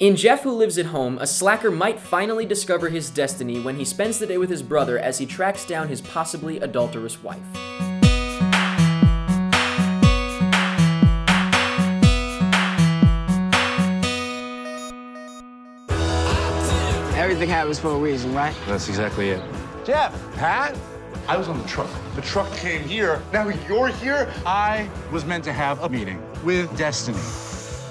In Jeff Who Lives at Home, a slacker might finally discover his destiny when he spends the day with his brother as he tracks down his possibly adulterous wife. Everything happens for a reason, right? That's exactly it. Jeff, Pat, I was on the truck. The truck came here. Now you're here? I was meant to have a meeting with Destiny.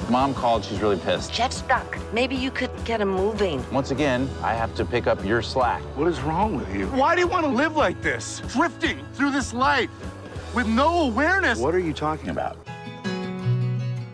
Mom called, she's really pissed. Jeff's stuck. Maybe you could get him moving. Once again, I have to pick up your slack. What is wrong with you? Why do you want to live like this? Drifting through this life with no awareness. What are you talking about?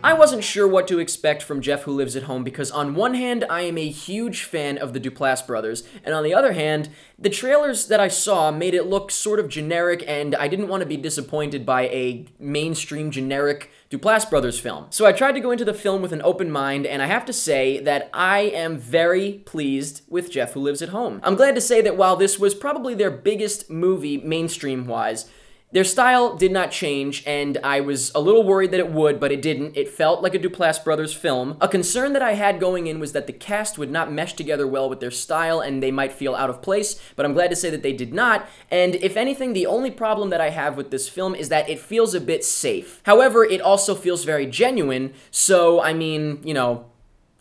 I wasn't sure what to expect from Jeff Who Lives at Home because on one hand, I am a huge fan of the Duplass brothers, and on the other hand, the trailers that I saw made it look sort of generic, and I didn't want to be disappointed by a mainstream generic Duplass brothers film. So I tried to go into the film with an open mind, and I have to say that I am very pleased with Jeff Who Lives at Home. I'm glad to say that while this was probably their biggest movie mainstream-wise, their style did not change, and I was a little worried that it would, but it didn't. It felt like a Duplass brothers film. A concern that I had going in was that the cast would not mesh together well with their style, and they might feel out of place, but I'm glad to say that they did not, and if anything, the only problem that I have with this film is that it feels a bit safe. However, it also feels very genuine, so, I mean, you know,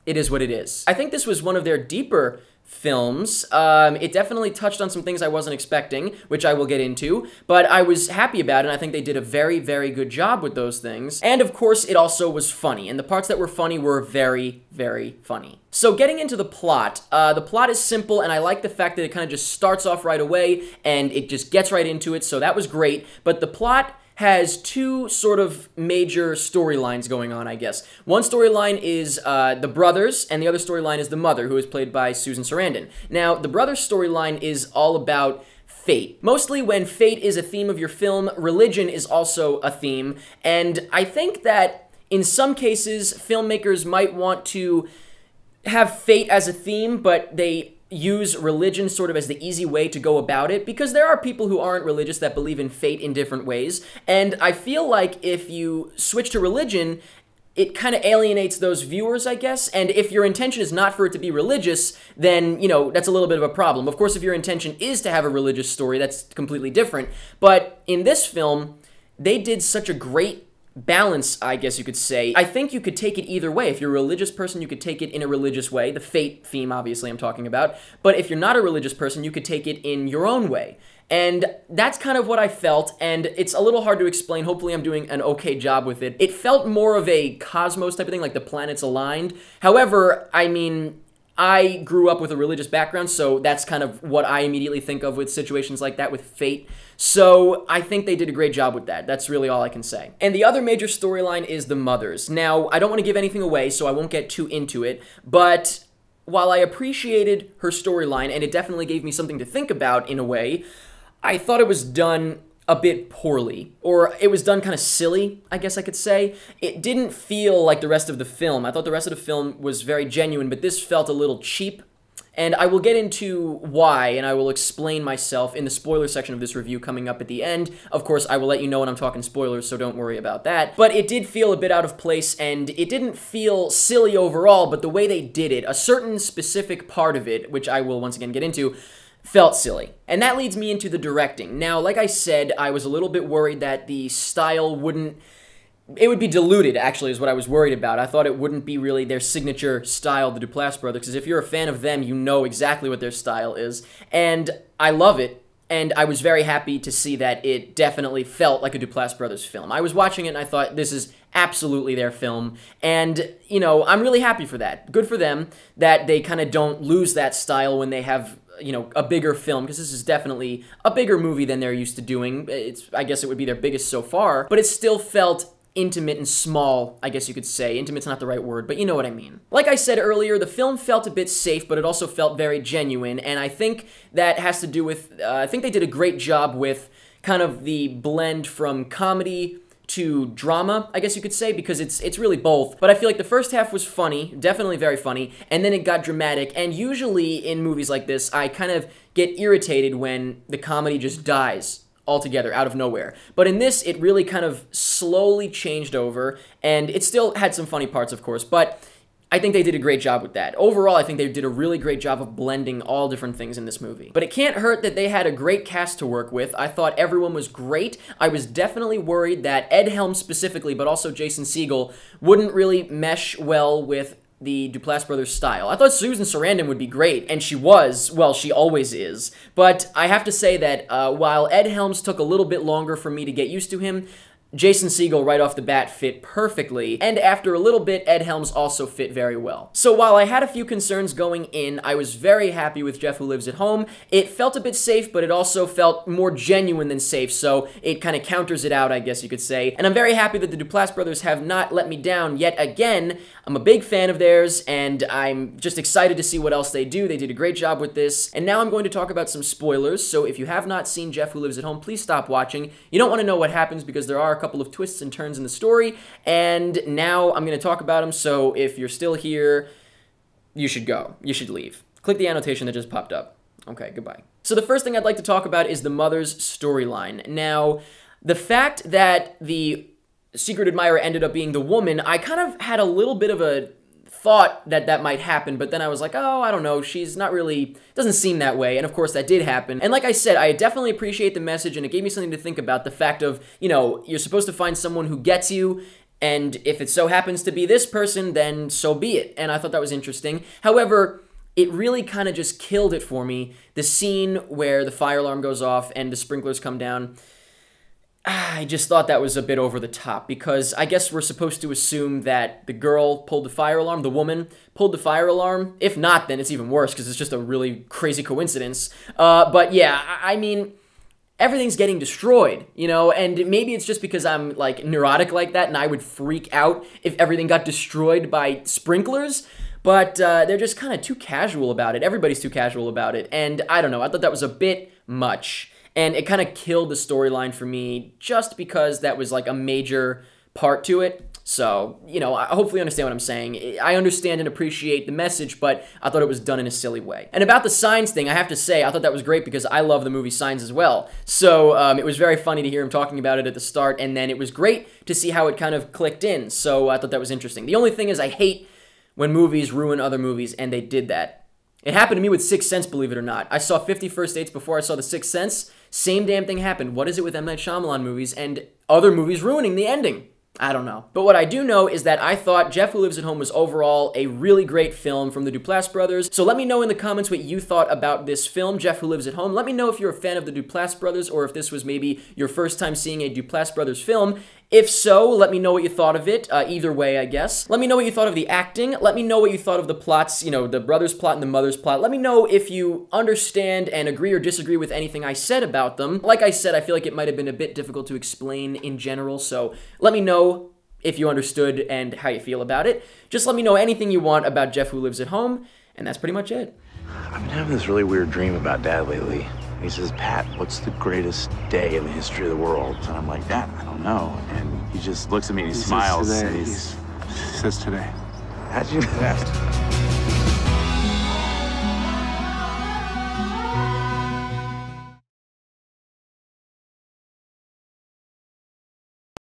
it is what it is. I think this was one of their deeper films. It definitely touched on some things I wasn't expecting, which I will get into, but I was happy about it, and I think they did a very, very good job with those things. And of course, it also was funny, and the parts that were funny were very, very funny. So getting into the plot is simple, and I like the fact that it kind of just starts off right away, and it just gets right into it, so that was great, but the plot has two sort of major storylines going on, I guess. One storyline is the brothers, and the other storyline is the mother, who is played by Susan Sarandon. Now, the brothers' storyline is all about fate. Mostly when fate is a theme of your film, religion is also a theme, and I think that in some cases, filmmakers might want to have fate as a theme, but they use religion sort of as the easy way to go about it, because there are people who aren't religious that believe in fate in different ways, and I feel like if you switch to religion, it kind of alienates those viewers, I guess, and if your intention is not for it to be religious, then, you know, that's a little bit of a problem. Of course, if your intention is to have a religious story, that's completely different, but in this film, they did such a great balance, I guess you could say. I think you could take it either way. If you're a religious person, you could take it in a religious way, the fate theme, obviously, I'm talking about, but if you're not a religious person, you could take it in your own way. And that's kind of what I felt, and it's a little hard to explain. Hopefully I'm doing an okay job with it. It felt more of a cosmos type of thing, like the planets aligned. However, I mean, I grew up with a religious background, so that's kind of what I immediately think of with situations like that with fate. So I think they did a great job with that. That's really all I can say. And the other major storyline is the mothers. Now, I don't want to give anything away, so I won't get too into it, but while I appreciated her storyline, and it definitely gave me something to think about in a way, I thought it was done a bit poorly, or it was done kind of silly, I guess I could say. It didn't feel like the rest of the film. I thought the rest of the film was very genuine, but this felt a little cheap, and I will get into why, and I will explain myself in the spoiler section of this review coming up at the end. Of course, I will let you know when I'm talking spoilers, so don't worry about that. But it did feel a bit out of place, and it didn't feel silly overall, but the way they did it, a certain specific part of it, which I will once again get into, felt silly. And that leads me into the directing. Now, like I said, I was a little bit worried that the style wouldn't... It would be diluted, actually, is what I was worried about. I thought it wouldn't be really their signature style, the Duplass brothers, because if you're a fan of them, you know exactly what their style is. And I love it, and I was very happy to see that it definitely felt like a Duplass brothers film. I was watching it, and I thought, this is absolutely their film, and, you know, I'm really happy for that. Good for them that they kind of don't lose that style when they have, you know, a bigger film, because this is definitely a bigger movie than they're used to doing. I guess it would be their biggest so far, but it still felt intimate and small, I guess you could say. Intimate's not the right word, but you know what I mean. Like I said earlier, the film felt a bit safe, but it also felt very genuine, and I think that has to do with, I think they did a great job with kind of the blend from comedy to drama, I guess you could say, because it's really both. But I feel like the first half was funny, definitely very funny, and then it got dramatic, and usually in movies like this, I kind of get irritated when the comedy just dies altogether out of nowhere. But in this, it really kind of slowly changed over, and it still had some funny parts, of course, but I think they did a great job with that. Overall, I think they did a really great job of blending all different things in this movie. But it can't hurt that they had a great cast to work with. I thought everyone was great. I was definitely worried that Ed Helms specifically, but also Jason Segel, wouldn't really mesh well with the Duplass brothers' style. I thought Susan Sarandon would be great, and she was. Well, she always is. But I have to say that while Ed Helms took a little bit longer for me to get used to him, Jason Segel right off the bat fit perfectly, and after a little bit, Ed Helms also fit very well. So while I had a few concerns going in, I was very happy with Jeff Who Lives at Home. It felt a bit safe, but it also felt more genuine than safe, so it kind of counters it out, I guess you could say. And I'm very happy that the Duplass brothers have not let me down yet again. I'm a big fan of theirs, and I'm just excited to see what else they do. They did a great job with this. And now I'm going to talk about some spoilers, so if you have not seen Jeff Who Lives at Home, please stop watching. You don't want to know what happens because there are a couple of twists and turns in the story, and now I'm going to talk about them, so if you're still here, you should go. You should leave. Click the annotation that just popped up. Okay, goodbye. So the first thing I'd like to talk about is the mother's storyline. Now, the fact that the secret admirer ended up being the woman, I kind of had a little bit of a thought that that might happen, but then I was like, oh, I don't know, she's not really, doesn't seem that way, and of course that did happen. And like I said, I definitely appreciate the message, and it gave me something to think about, the fact of, you know, you're supposed to find someone who gets you, and if it so happens to be this person, then so be it. And I thought that was interesting. However, it really kind of just killed it for me, the scene where the fire alarm goes off and the sprinklers come down. I just thought that was a bit over the top, because I guess we're supposed to assume that the girl pulled the fire alarm, the woman pulled the fire alarm. If not, then it's even worse, because it's just a really crazy coincidence. But yeah, I mean, everything's getting destroyed, you know, and maybe it's just because I'm, like, neurotic like that, and I would freak out if everything got destroyed by sprinklers, but they're just kind of too casual about it. Everybody's too casual about it, and I don't know, I thought that was a bit much. And it kind of killed the storyline for me just because that was like a major part to it. So, you know, I hopefully understand what I'm saying. I understand and appreciate the message, but I thought it was done in a silly way. And about the Signs thing, I have to say, I thought that was great because I love the movie Signs as well. So it was very funny to hear him talking about it at the start, and then it was great to see how it kind of clicked in. So I thought that was interesting. The only thing is I hate when movies ruin other movies, and they did that. It happened to me with Sixth Sense, believe it or not. I saw 50 First Dates before I saw The Sixth Sense. Same damn thing happened. What is it with M. Night Shyamalan movies and other movies ruining the ending? I don't know. But what I do know is that I thought Jeff Who Lives at Home was overall a really great film from the Duplass brothers. So let me know in the comments what you thought about this film, Jeff Who Lives at Home. Let me know if you're a fan of the Duplass brothers or if this was maybe your first time seeing a Duplass brothers film. If so, let me know what you thought of it. Either way, I guess. Let me know what you thought of the acting. Let me know what you thought of the plots, you know, the brother's plot and the mother's plot. Let me know if you understand and agree or disagree with anything I said about them. Like I said, I feel like it might have been a bit difficult to explain in general, so let me know if you understood and how you feel about it. Just let me know anything you want about Jeff Who Lives at Home, and that's pretty much it. I've been having this really weird dream about Dad lately. He says, Pat, what's the greatest day in the history of the world? And I'm like, Dad, I don't know. And he just looks at me and he smiles. He says today. How'd you know that?